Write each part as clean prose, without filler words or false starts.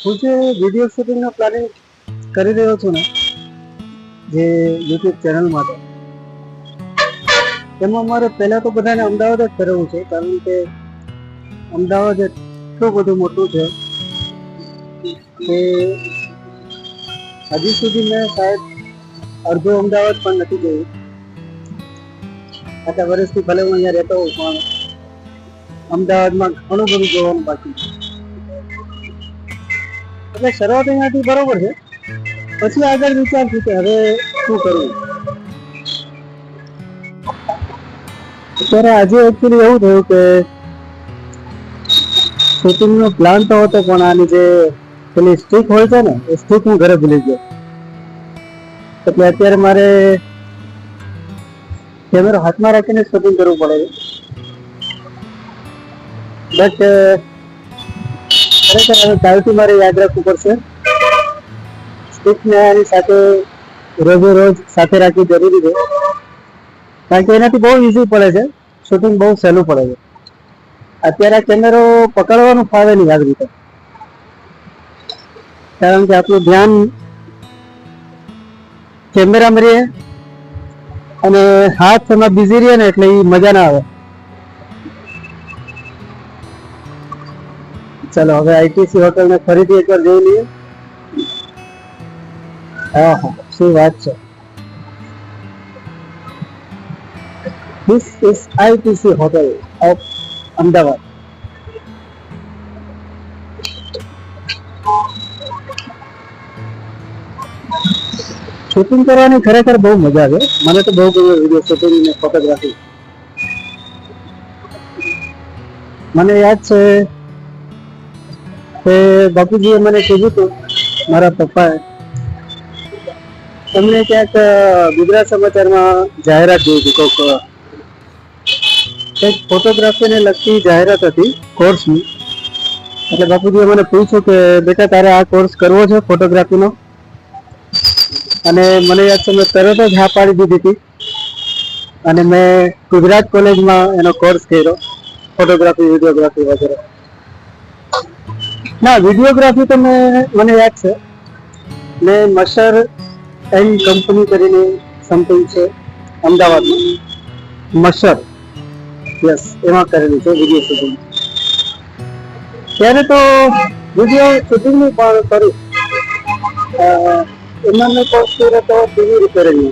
હું જે video શૂટિંગનો planning કરી રહ્યો છું ને, જે યુટ્યુબ ચેનલ માટે, એમાં મારે પહેલા તો બધાને અમદાવાદ જ ફેરવવું છે, કારણ કે અમદાવાદ એટલું બધું મોટું છે કે હજી સુધી મેં શાયદ અડધું અમદાવાદ પણ નથી જોયું. આટલા વર્ષથી ભલે હું અહીંયા રહેતો હોઉં, પણ અમદાવાદમાં ઘણું બધું જોવાનું બાકી છે. એટલે શરૂઆત અહીંયાથી બરોબર છે, પછી આગળ વિચારશું કે હવે શું કરવું. અત્યારે આજે એકચ્યુઅલી એવું થયું કે શૂટિંગનો પ્લાન તો હતો, પણ આની જે પેલી સ્ટિક હોય છે ને, એ સ્ટિક હું ઘરે ભૂલી ગયો. એટલે અત્યારે મારે કેમેરો હાથમાં રાખીને શૂટિંગ કરવું પડે છે. બટ ખરેખર હવે કાલથી મારે યાદ રાખવું પડશે, સ્ટિકને આની સાથે રોજે રોજ સાથે રાખવી જરૂરી છે, કારણ કે એનાથી બહુ ઈઝી પડે છે, શૂટિંગ બહુ સહેલું પડે છે. અત્યારે આ કેમેરો પકડવાનું ફાવે નહીં આવી રીતે, કારણ કે આપણું ધ્યાન કેમેરામાં રહે અને હાથ એમાં બિઝી રહે ને, એટલે એ મજા ના આવે. ચલો હવે આઈટીસી હોટલ ને ફરીથી એકવાર જોઈ લઈએ. હા હા, શું વાત છે. This is ITC Hotel of Ahmedabad. Shooting કરવાની ખરેખર બહુ મજા આવે. મને તો બહુ ગમે વિડીયો શૂટિંગ અને ફોટોગ્રાફી. મને યાદ છે કે બાપુજીએ મને કીધું હતું, મારા પપ્પાએ, તમને ક્યાંક ગુજરાત સમાચારમાં જાહેરાત જોઈ હતી, કંઈક ફોટોગ્રાફીને લગતી જાહેરાત હતી કોર્સની. એટલે બાપુજીએ મને પૂછ્યું કે બેટા તારે આ કોર્સ કરવો છે ફોટોગ્રાફીનો? અને મને યાદ છે મેં તરત જ હા પાડી દીધી હતી, અને મેં ગુજરાત કોલેજમાં એનો કોર્સ કર્યો, ફોટોગ્રાફી, વિડીયોગ્રાફી વગેરે. ના, વિડીયોગ્રાફી તો મને યાદ છે, મેં મશર એન્ડ કંપની કરીને સમથિંગ છે અમદાવાદમાં, મશર, યસ, એમાં કરેલું છે વિડીયો શૂટિંગ. ત્યારે તો વિડીયો શૂટિંગનું પણ કર્યું. એમાં મેં કોર્સ કર્યો તો TV repairing,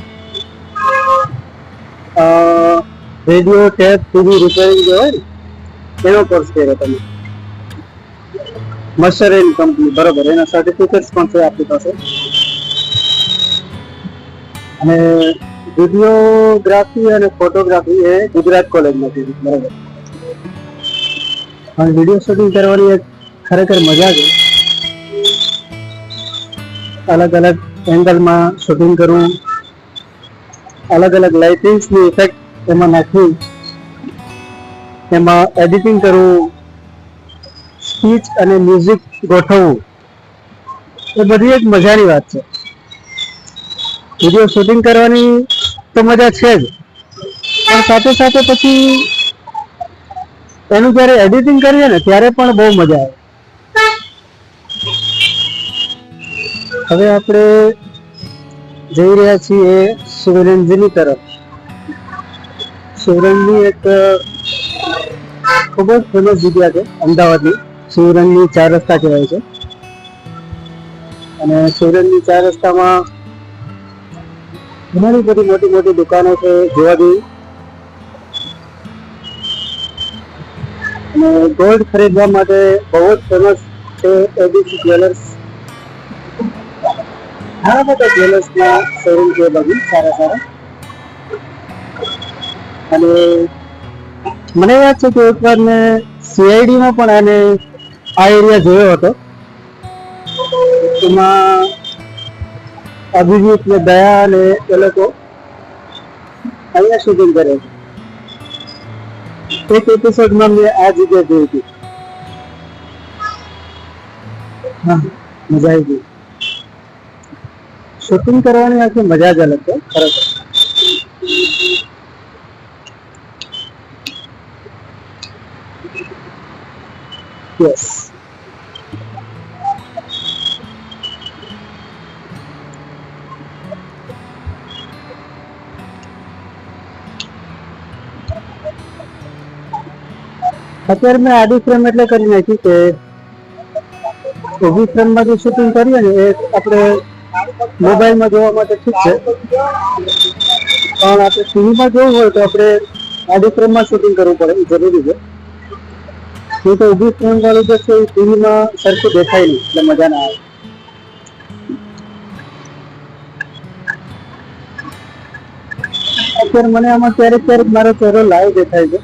radio, tape, TV repairing જે હોય ને, એનો કોર્સ કર્યો તમે. મશર એન્ડ કંપની, બરોબર, એના સર્ટિફિકેટ્સ પણ છે આપણી પાસે. અને વિડીયોગ્રાફી અને ફોટોગ્રાફી એ ગુજરાત કોલેજમાંથી, બરોબર. અને વિડીયો શૂટિંગ કરવાની એક ખરેખર મજા છે. અલગ અલગ એંગલમાં શૂટિંગ કરવું, અલગ અલગ લાઇટિંગ્સની ઇફેક્ટ એમાં નાખવી, એમાં એડિટિંગ કરવું, સ્પીચ અને મ્યુઝિક ગોઠવવું, એ બધી એક મજાની વાત છે. વિડીયો શૂટિંગ કરવાની તો મજા છે જ, પણ સાથે સાથે પછી એનું જયારે એડિટિંગ કરીએ ને, ત્યારે પણ બહુ મજા આવે. હવે આપણે જઈ રહ્યા છીએ શિવરંજની તરફ. શિવરંજની એક ખૂબ જ ફેમસ જગ્યા છે અમદાવાદની, શિવરંજની 4 રસ્તા કહેવાય છે. અને શિવરંજની 4 રસ્તામાં ઘણી બધી મોટી મોટી દુકાનો છે જોવા જેવી. અને ગોલ્ડ ખરીદવા માટે બહુ જ ફેમસ છે એબીસી જ્વેલર્સ. ઘણા બધા જ્વેલર્સના શોરૂમ છે બધી સારા સારા. અને મને યાદ છે કે એકવાર મેં સીઆઈડીમાં પણ આ એરિયા જોયો હતો. એમાં અભિજીત ને દયા ને એ લોકો અહીંયા શૂટિંગ કરે છે. એક એપિસોડમાં મેં આ જગ્યા જોઈ હતી. હા, મજા આવી ગઈ. શૂટિંગ કરવાની આખી મજા જ અલગ છે ખરેખર. યસ, અત્યારે મેં આડી ફ્રેમ એટલે કરી નાખી કે ઊભી ફ્રેમમાં જે શૂટિંગ કરીએ ને એ આપણે મોબાઈલમાં જોવા માટે ઠીક છે, પણ આપણે ટીવીમાં જોવું હોય તો આપણે આડી ફ્રેમમાં શૂટિંગ કરવું પડે, એ જરૂરી છે. નહીં તો ઊભી ફ્રેમ વાળું જે છે એ ટીવીમાં સરખું દેખાય નહીં, એટલે મજા ના આવે. અત્યારે મને આમાં ક્યારેક ક્યારેક મારો ચહેરો લાઈવ દેખાય છે,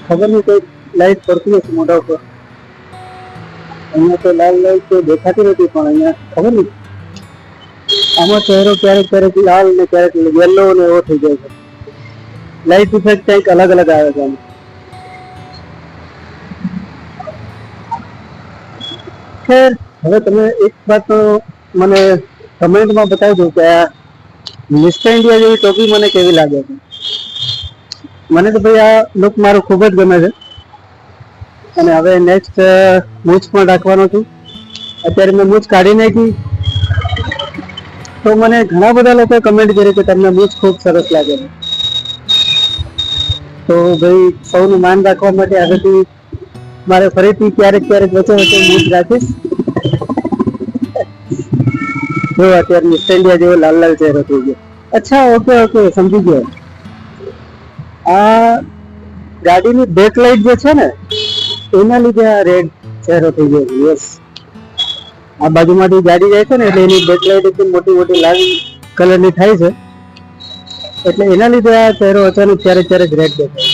ખબર નહીં કઈ લાઈટ પડતી હશે મોઢા ઉપર. અહીંયા તો લાલ લાઈટ તો દેખાતી નથી, પણ અહીંયા ખબર નહીં આમાં ચહેરો ક્યારેક ક્યારેક લાલ ને ક્યારેક યલો ને એવો થઈ જાય છે. લાઈટ ઇફેક્ટ કંઈક અલગ અલગ આવે છે આમાં. ખેર, હવે તમે એક વાત મને કમેન્ટમાં બતાવી દો કે આ મિસ્ટર ઇન્ડિયા જેવી ટોપી મને કેવી લાગે છે. મને તો ભાઈ આ લુક મારો ખૂબ જ ગમે છે, અને હવે નેક્સ્ટ મૂછ પણ રાખવાનો છું. અત્યારે મેં મૂછ કાઢી નાખી તો મને ઘણા બધા લોકો કમેન્ટ કરી કે તમને મૂછ ખૂબ સરસ લાગે છે. તો ભાઈ સૌનું માન રાખવા માટે હવેથી મારે ફરીથી ક્યારેક ક્યારેક વચ્ચે વચ્ચે મૂછ રાખીશ. જો અત્યારે મિસ્ટર ઇન્ડિયા જેવો લાલ લાલ ચહેરો થઈ ગયો. અચ્છા, ઓકે ઓકે, સમજી ગયો. આ ગાડીની બેક લાઇટ જે છે ને એના લીધે આ રેડ ચહેરો થઈ ગયો છે. યસ, આ બાજુમાંથી ગાડી જાય છે ને એટલે એની બેક લાઇટ એકદમ મોટી મોટી લાલ કલરની થાય છે, એટલે એના લીધે આ ચહેરો અચાનક ક્યારેક ક્યારેક રેડ દેખાય.